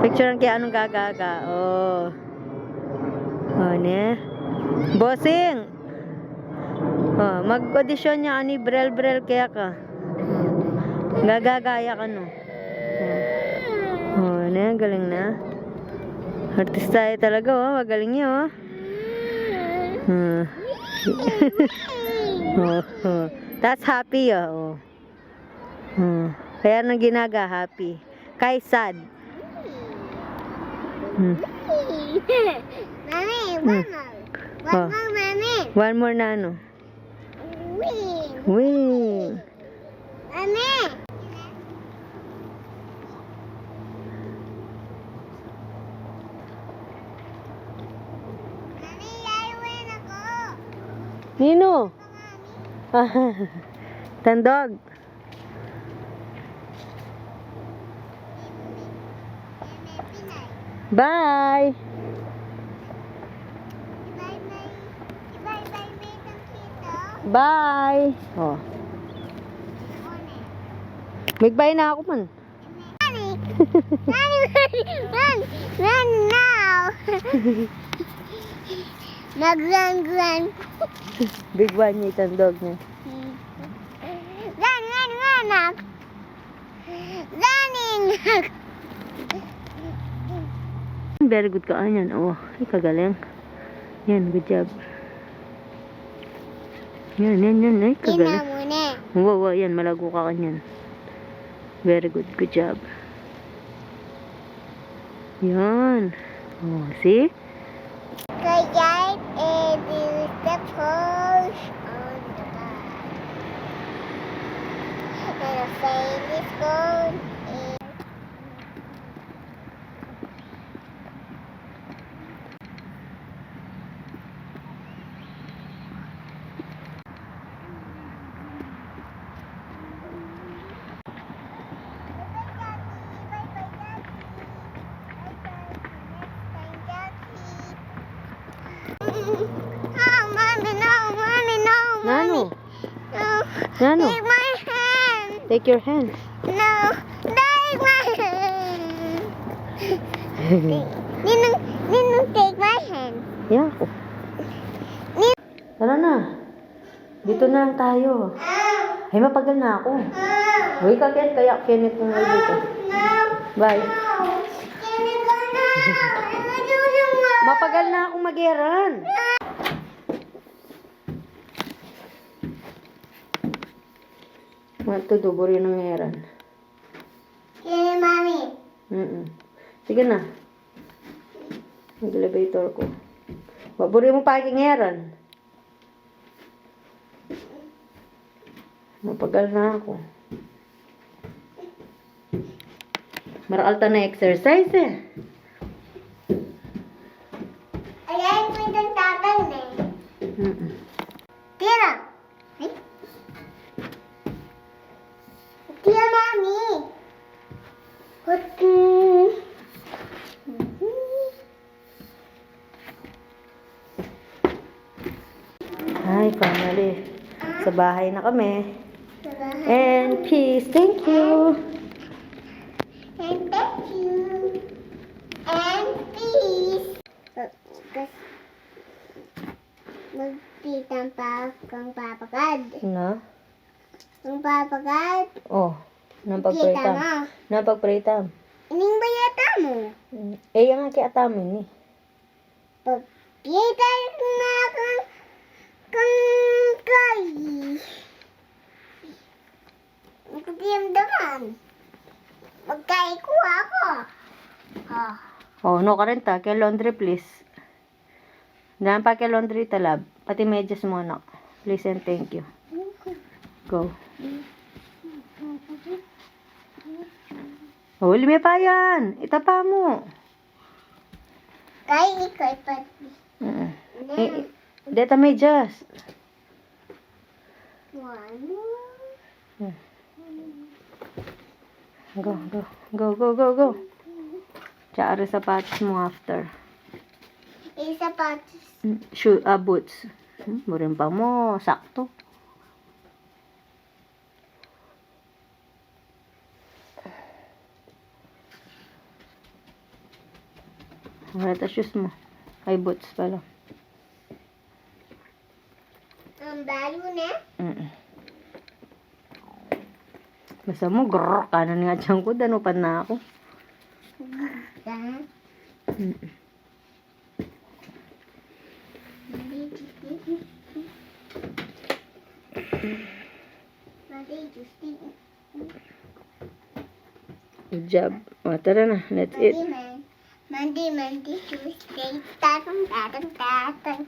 Picture kaya anong gagaga. Oh. Oh, ne. Bossing. Oh, mag-audition niya ani Brielle kaya ka. Gagagaya ka no. Oh, ne, galing na. Artista talaga oh, magaling niya oh. Oh. That's happy oh. Kaya nang ginaga happy. Kay sad. Mami, one more, mami. One more na ano? Wing. Mami. Mami, layuin ako. Nino? Tandog. Bye. Bye. Oh. Magbay na ako man. Run now. Mag-run. Big one niya itang dog niya. Run. Running. Very good ka yan. Oh, ay kagaling. Yan, good job. Yan. Ay, kagaling. Wow, yan. Malago ka kanyan. Very good. Good job. Yan. Oh, see? Guys, and the pose on the back. And the face is gold. Nano? Take my hand. Take your hand. No, take my hand. Ninong, take my hand. Yeah. Tara na. Dito na lang tayo. Ay, mapagal na ako. Uy, kaya kinit mo nga dito. Bye. Mapagal na akong mag-eran. Matudubor yun ang eran. Kaya, mami. Sige na. Mag-elevator ko. Baburi mo pa aking eran. Mapagal na ako. Maralta na exercise eh. Ayan mo itong tatay na eh. Tira. Tira, mami. Hi, family. Sa bahay na kami. And peace. Thank you. And thank you. And peace. Magpitang pa kang papagad. Na? Kung papagad. Oh, napagpritam. Napagpritam. Ining bayata mo. Eh, yung aki atamin eh. Pagkita na kang kayi. Magkatiyamdaman. Magkaikuha ako. Oh, no ka rin ta. Kaya laundry, please. Dahan pa kay laundry talab. Pati medyas mo, anak. Please and thank you. Go. Oh, limi pa yan. Itapa mo. Kaya ikaw pati. Deta medyas. Go. Tsaka sapatos mo after. Sapatos. Boots. Burin pa mo. Sakto. Wala ta shoes mo. Ay, boots pala. Ang balo na. Basta mo, grrr, kanan nga dyan ko, danupan na ako. Good job. O, tara na. Let's eat. Monday, Tuesday, tatang.